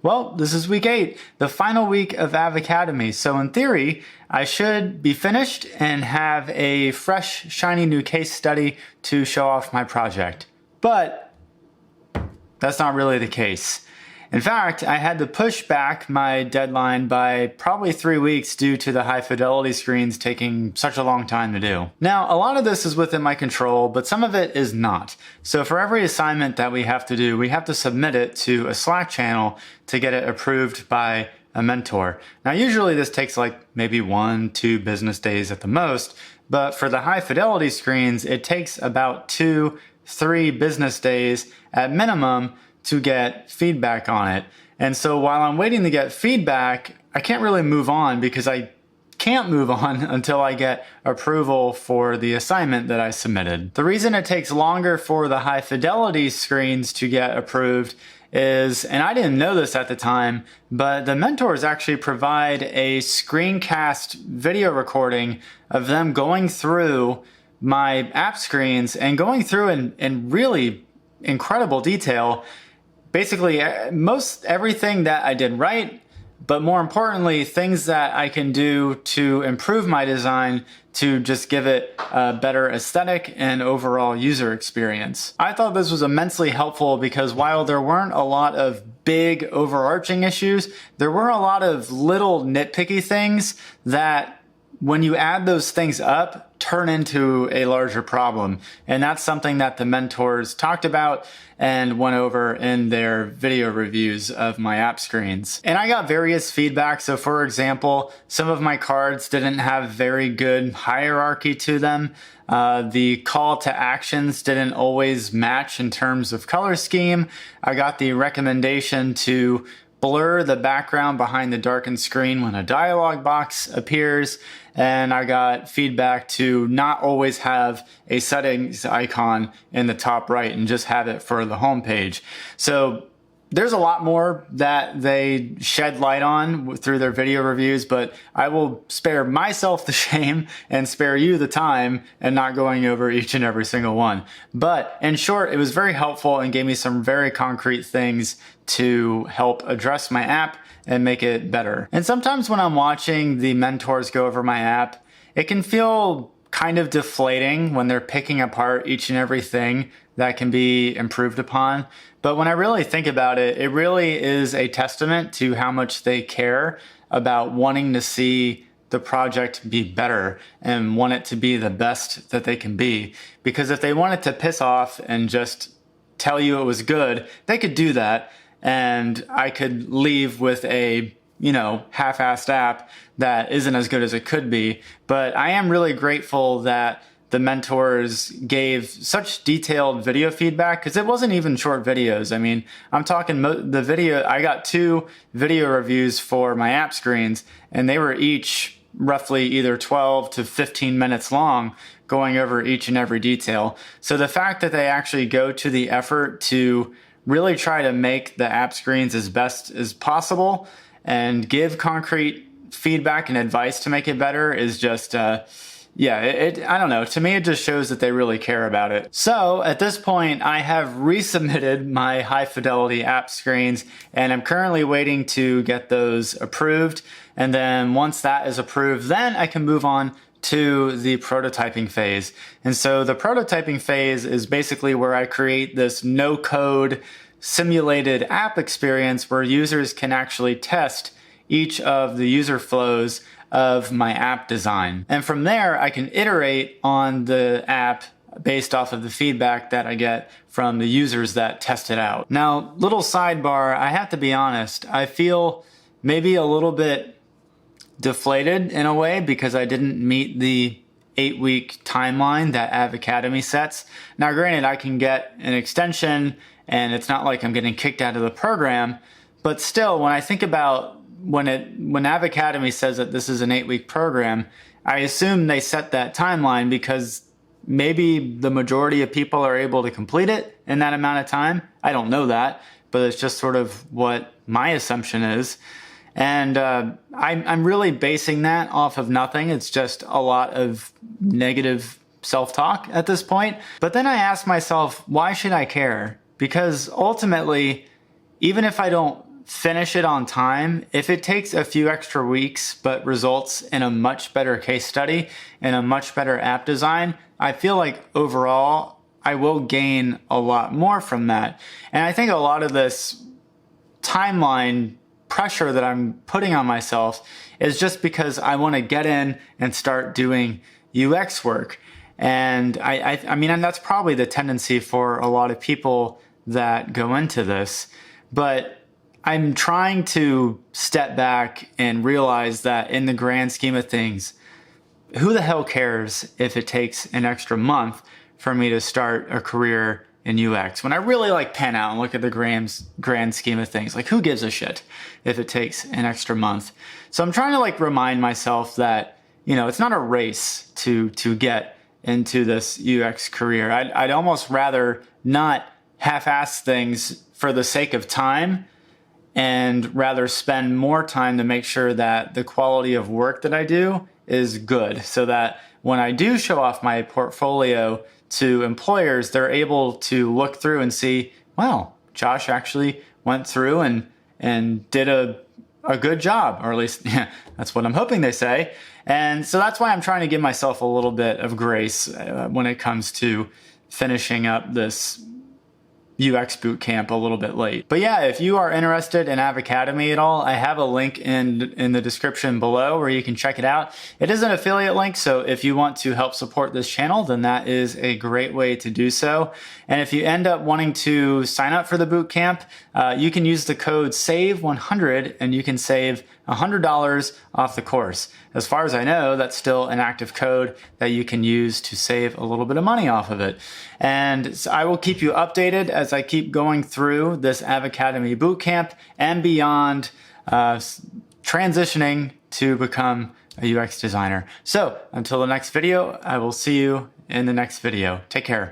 Well, this is week 8, the final week of Avocademy. So in theory, I should be finished and have a fresh, shiny new case study to show off my project. But that's not really the case. In fact, I had to push back my deadline by probably 3 weeks due to the high fidelity screens taking such a long time to do. Now, a lot of this is within my control, but some of it is not. So for every assignment that we have to do, we have to submit it to a Slack channel to get it approved by a mentor. Now, usually this takes like maybe 1-2 business days at the most, but for the high fidelity screens, it takes about 2-3 business days at minimum to get feedback on it. And so while I'm waiting to get feedback, I can't really move on because I can't move on until I get approval for the assignment that I submitted. The reason it takes longer for the high fidelity screens to get approved is, and I didn't know this at the time, but the mentors actually provide a screencast video recording of them going through my app screens and going through in really incredible detail basically most everything that I did right, but more importantly, things that I can do to improve my design to just give it a better aesthetic and overall user experience. I thought this was immensely helpful because while there weren't a lot of big overarching issues, there were a lot of little nitpicky things that when you add those things up, turn into a larger problem. And that's something that the mentors talked about and went over in their video reviews of my app screens. And I got various feedback. So for example, some of my cards didn't have very good hierarchy to them. The call to actions didn't always match in terms of color scheme. I got the recommendation to blur the background behind the darkened screen when a dialog box appears, and I got feedback to not always have a settings icon in the top right and just have it for the home page. So there's a lot more that they shed light on through their video reviews, but I will spare myself the shame and spare you the time and not going over each and every single one. But in short, it was very helpful and gave me some very concrete things to help address my app and make it better. And sometimes when I'm watching the mentors go over my app, it can feel kind of deflating when they're picking apart each and everything that can be improved upon. But when I really think about it, it really is a testament to how much they care about wanting to see the project be better and want it to be the best that they can be. Because if they wanted to piss off and just tell you it was good, they could do that. And I could leave with a, half-assed app that isn't as good as it could be. But I am really grateful that the mentors gave such detailed video feedback because it wasn't even short videos. I mean, I'm talking the video, I got 2 video reviews for my app screens and they were each roughly either 12 to 15 minutes long, going over each and every detail. So the fact that they actually go to the effort to really try to make the app screens as best as possible and give concrete feedback and advice to make it better is just, I don't know. To me, it just shows that they really care about it. So at this point, I have resubmitted my high fidelity app screens and I'm currently waiting to get those approved. And then once that is approved, then I can move on to the prototyping phase. And so the prototyping phase is basically where I create this no-code simulated app experience where users can actually test each of the user flows of my app design. And from there, I can iterate on the app based off of the feedback that I get from the users that test it out. Now, little sidebar, I have to be honest, I feel maybe a little bit deflated in a way because I didn't meet the 8-week timeline that Avocademy sets. Now, granted, I can get an extension and it's not like I'm getting kicked out of the program, but still, when I think about when Avocademy says that this is an 8-week program, I assume they set that timeline because maybe the majority of people are able to complete it in that amount of time. I don't know that, but it's just sort of what my assumption is. And I'm really basing that off of nothing. It's just a lot of negative self-talk at this point. But then I ask myself, why should I care? Because ultimately, even if I don't finish it on time, if it takes a few extra weeks but results in a much better case study and a much better app design, I feel like overall I will gain a lot more from that. And I think a lot of this timeline pressure that I'm putting on myself is just because I want to get in and start doing UX work. And I mean, and that's probably the tendency for a lot of people that go into this, but I'm trying to step back and realize that in the grand scheme of things, who the hell cares if it takes an extra month for me to start a career in UX? When I really like pan out and look at the grand scheme of things, like who gives a shit if it takes an extra month? So I'm trying to like remind myself that, you know, it's not a race to get into this UX career. I'd almost rather not half-ass things for the sake of time and rather spend more time to make sure that the quality of work that I do is good, so that when I do show off my portfolio to employers, they're able to look through and see, wow, Josh actually went through and did a good job, or at least that's what I'm hoping they say. And so that's why I'm trying to give myself a little bit of grace when it comes to finishing up this UX bootcamp a little bit late. But yeah, if you are interested in Avocademy at all, I have a link in the description below where you can check it out. It is an affiliate link, so if you want to help support this channel, then that is a great way to do so. And if you end up wanting to sign up for the bootcamp, you can use the code SAVE100 and you can save $100 off the course. As far as I know, that's still an active code that you can use to save a little bit of money off of it. And so I will keep you updated as I keep going through this Avocademy bootcamp and beyond, transitioning to become a UX designer. So until the next video, I will see you in the next video. Take care.